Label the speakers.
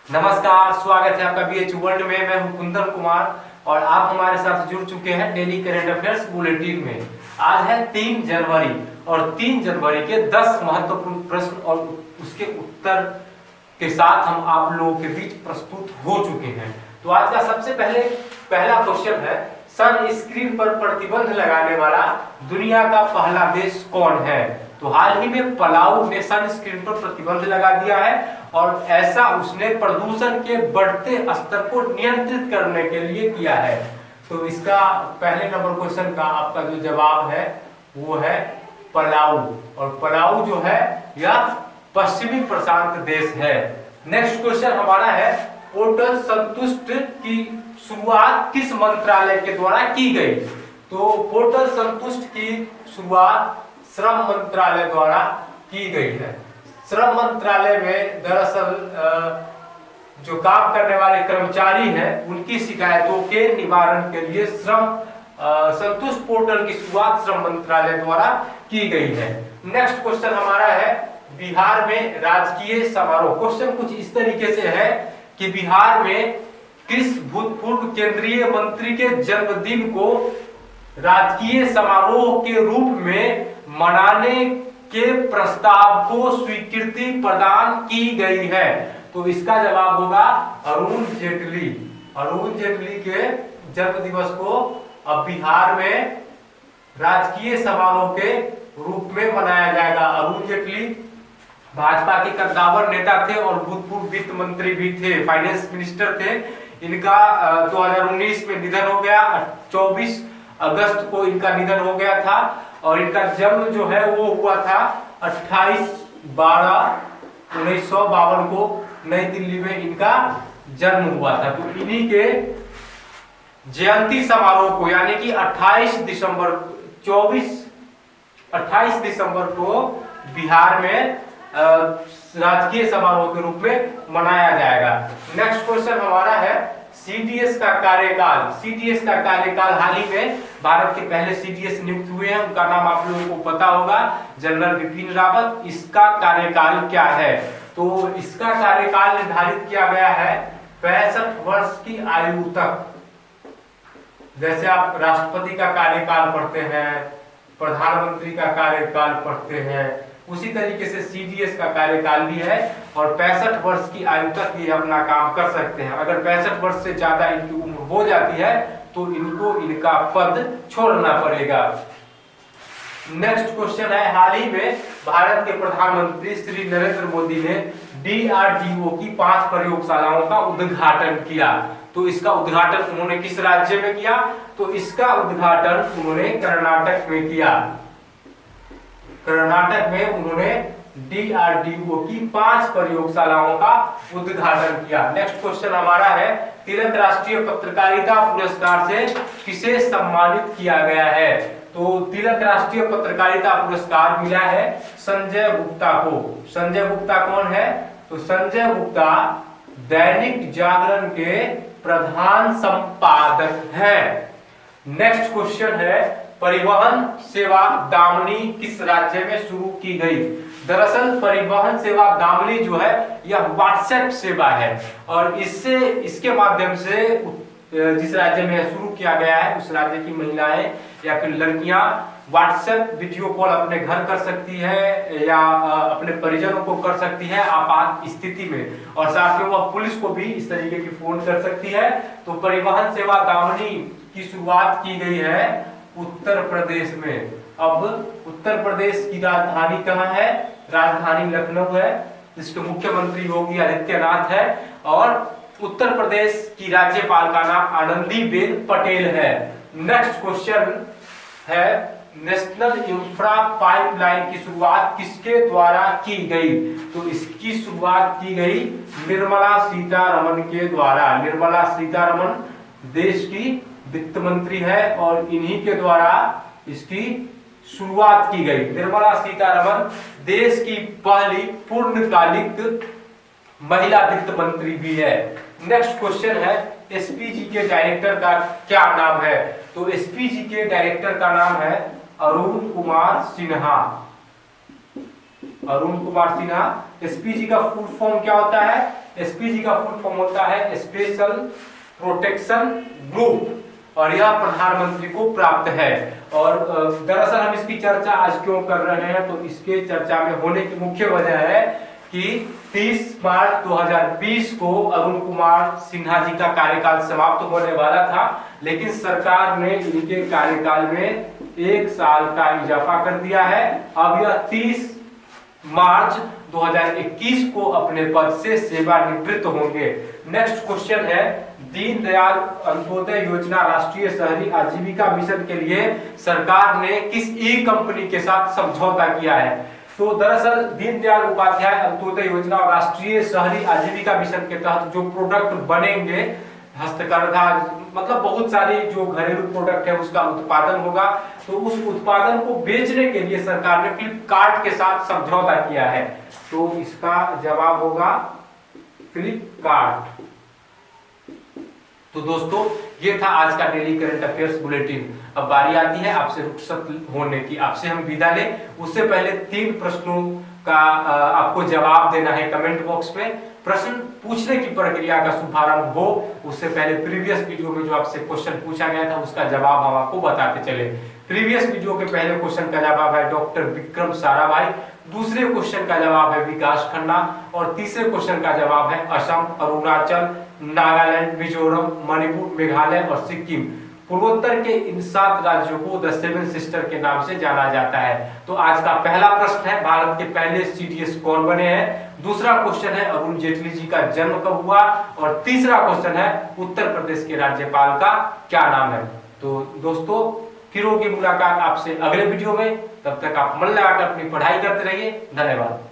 Speaker 1: नमस्कार, स्वागत है आपका बीएच वर्ल्ड में। मैं हूं कुंदन कुमार और आप हमारे साथ जुड़ चुके हैं डेली करंट अफेयर्स बुलेटिन में। आज है 3 जनवरी और 3 जनवरी के 10 महत्वपूर्ण प्रश्न और उसके उत्तर के साथ हम आप लोगों के बीच प्रस्तुत हो चुके हैं। तो आज का सबसे पहला क्वेश्चन है, सन स्क्रीन पर प्रतिबंध लगाने वाला दुनिया का पहला देश कौन है? तो हाल ही में पलाऊ ने सन स्क्रीन पर प्रतिबंध लगा दिया है और ऐसा उसने प्रदूषण के बढ़ते स्तर को नियंत्रित करने के लिए किया है। तो इसका पहले नंबर क्वेश्चन का आपका जो जवाब है वो है पलाऊ, और पलाऊ जो है यह पश्चिमी प्रशांत देश है। नेक्स्ट क्वेश्चन हमारा है, पोर्टल संतुष्ट की शुरुआत किस मंत्रालय के द्वारा की गई? तो पोर्टल संतुष्ट की शुरुआत श्रम मंत्रालय द्वारा की गई है। श्रम मंत्रालय में दरअसल जो काम करने वाले कर्मचारी हैं उनकी शिकायतों के निवारण के लिए श्रम संतुष्ट पोर्टल की शुरुआत श्रम मंत्रालय द्वारा की गई है। नेक्स्ट क्वेश्चन हमारा है, बिहार में राजकीय समारोह। क्वेश्चन कुछ इस तरीके से है कि बिहार में किस भूतपूर्व केंद्रीय मंत्री के जन्मदिन को राजकीय समारोह के रूप में मनाने के प्रस्ताव को स्वीकृति प्रदान की गई है? तो इसका जवाब होगा अरुण जेटली। अरुण जेटली के जन्म दिवस को अब बिहार में राजकीय समारोह के रूप में मनाया जाएगा। अरुण जेटली भाजपा के कद्दावर नेता थे और भूतपूर्व वित्त मंत्री भी थे, फाइनेंस मिनिस्टर थे। इनका 2019 में निधन हो गया। 24 अगस्त को इनका निधन हो गया था और इनका जन्म जो है वो हुआ था 28/12/1952 को नई दिल्ली में इनका जन्म हुआ था। तो इन्हीं के जयंती समारोह को यानी कि 28 दिसंबर को बिहार में राजकीय समारोह के रूप में मनाया जाएगा। नेक्स्ट क्वेश्चन हमारा है, सीडीएस का कार्यकाल। सीडीएस का कार्यकाल हाल ही में भारत के पहले सीडीएस नियुक्त हुए हैं, उनका नाम आप लोगों को पता होगा, जनरल बिपिन रावत। इसका कार्यकाल क्या है? तो इसका कार्यकाल निर्धारित किया गया है 65 वर्ष की आयु तक। जैसे आप राष्ट्रपति का कार्यकाल पढ़ते हैं, प्रधानमंत्री का कार्यकाल पढ़ते हैं, उसी तरीके से सीडीएस का कार्यकाल भी है और 65 वर्ष की आयु तक ये अपना काम कर सकते हैं। अगर 65 वर्ष से ज्यादा इनकी उम्र हो जाती है तो इनको इनका पद छोड़ना पड़ेगा। नेक्स्ट क्वेश्चन है, हाल ही में भारत के प्रधानमंत्री श्री नरेंद्र मोदी ने डीआरडीओ की 5 प्रयोगशालाओं का उद्घाटन किया। तो इसका उद्घाटन उन्होंने किस राज्य में किया? तो इसका उद्घाटन उन्होंने कर्नाटक में किया। कर्नाटक में उन्होंने डीआरडीओ की 5 प्रयोगशालाओं का उद्घाटन किया। नेक्स्ट क्वेश्चन हमारा है, तिलक राष्ट्रीय पत्रकारिता पुरस्कार से किसे सम्मानित किया गया है? तो तिलक राष्ट्रीय पत्रकारिता पुरस्कार मिला है संजय गुप्ता को। संजय गुप्ता कौन है? तो संजय गुप्ता दैनिक जागरण के प्रधान संपादक हैं। नेक्स्ट क्वेश्चन है, परिवहन सेवा दामनी किस राज्य में शुरू की गई? दरअसल परिवहन सेवा दामनी जो है यह व्हाट्सएप सेवा है और इसके माध्यम से जिस राज्य में शुरू किया गया है उस राज्य की महिलाएं या फिर लड़कियां व्हाट्सएप वीडियो कॉल अपने घर कर सकती है या अपने परिजनों को कर सकती है आपात स्थिति में, और साथ में वह पुलिस को भी इस तरीके की फोन कर सकती है। तो परिवहन सेवा दामनी की शुरुआत की गई है उत्तर प्रदेश में। अब उत्तर प्रदेश की राजधानी कहाँ है? राजधानी लखनऊ है। इसके मुख्यमंत्री योगी आदित्यनाथ है और उत्तर प्रदेश की राज्यपाल का नाम आनंदीबेन पटेल है। नेक्स्ट क्वेश्चन है, नेशनल इंफ्रा पाइपलाइन की शुरुआत किसके द्वारा की गई? तो इसकी शुरुआत की गई निर्मला सीतारमण के द्वारा। निर्मला सीतारमण देश की वित्त मंत्री है और इन्हीं के द्वारा इसकी शुरुआत की गई। निर्मला सीतारमण देश की पहली पूर्णकालिक महिला वित्त मंत्री भी है। नेक्स्ट क्वेश्चन है, एसपीजी के डायरेक्टर का क्या नाम है? तो एसपीजी के डायरेक्टर का नाम है अरुण कुमार सिन्हा। अरुण कुमार सिन्हा। एसपीजी का फुल फॉर्म क्या होता है? एसपीजी का फुल फॉर्म होता है स्पेशल प्रोटेक्शन ग्रुप और यह प्रधानमंत्री को प्राप्त है। और दरअसल हम इसकी चर्चा आज क्यों कर रहे हैं, तो इसके चर्चा में होने की मुख्य वजह है कि 30 मार्च 2020 को अरुण कुमार सिन्हा जी का कार्यकाल समाप्त होने वाला था, लेकिन सरकार ने इनके कार्यकाल में 1 साल का इजाफा कर दिया है। अब यह 30 मार्च 2021 को अपने पद से सेवानिवृत्त होंगे। नेक्स्ट क्वेश्चन है, दीनदयाल अंत्योदय योजना राष्ट्रीय शहरी आजीविका मिशन के लिए सरकार ने किस ई कंपनी के साथ समझौता किया है? तो दरअसल दीनदयाल उपाध्याय अंत्योदय योजना और राष्ट्रीय शहरी आजीविका मिशन के तहत जो प्रोडक्ट बनेंगे, हस्तकरघा मतलब बहुत सारी जो घरेलू प्रोडक्ट है उसका उत्पादन होगा, तो उस उत्पादन को बेचने के लिए सरकार ने फ्लिपकार्ट के साथ समझौता किया है। तो इसका जवाब होगा फ्लिपकार्ट। तो दोस्तों ये था आज का डेली करंट अफेयर्स बुलेटिन। अब बारी आती है आपसे रुखसत होने की, आपसे हम विदा लें उससे पहले 3 प्रश्नों का आपको जवाब देना है कमेंट बॉक्स में। प्रश्न पूछने की प्रक्रिया का शुभारंभ हो उससे पहले प्रीवियस वीडियो में जो आपसे क्वेश्चन पूछा गया था उसका जवाब हम आपको बताते चले। प्रीवियस वीडियो के पहले क्वेश्चन का जवाब है डॉक्टर विक्रम साराभाई, दूसरे क्वेश्चन का जवाब है विकास खन्ना और तीसरे क्वेश्चन का जवाब है असम, अरुणाचल, नागालैंड, मिजोरम, मणिपुर, मेघालय और सिक्किम। पूर्वोत्तर के इन 7 राज्यों को द 7 सिस्टर के नाम से जाना जाता है। तो आज का पहला प्रश्न है भारत के पहले सीडीएस कौन बने हैं? दूसरा क्वेश्चन है अरुण जेटली जी का जन्म कब हुआ? और तीसरा क्वेश्चन है उत्तर प्रदेश के राज्यपाल का क्या नाम है? तो दोस्तों फिर होगी मुलाकात आपसे अगले वीडियो में, तब तक आप मन लगाकर अपनी पढ़ाई करते रहिए। धन्यवाद।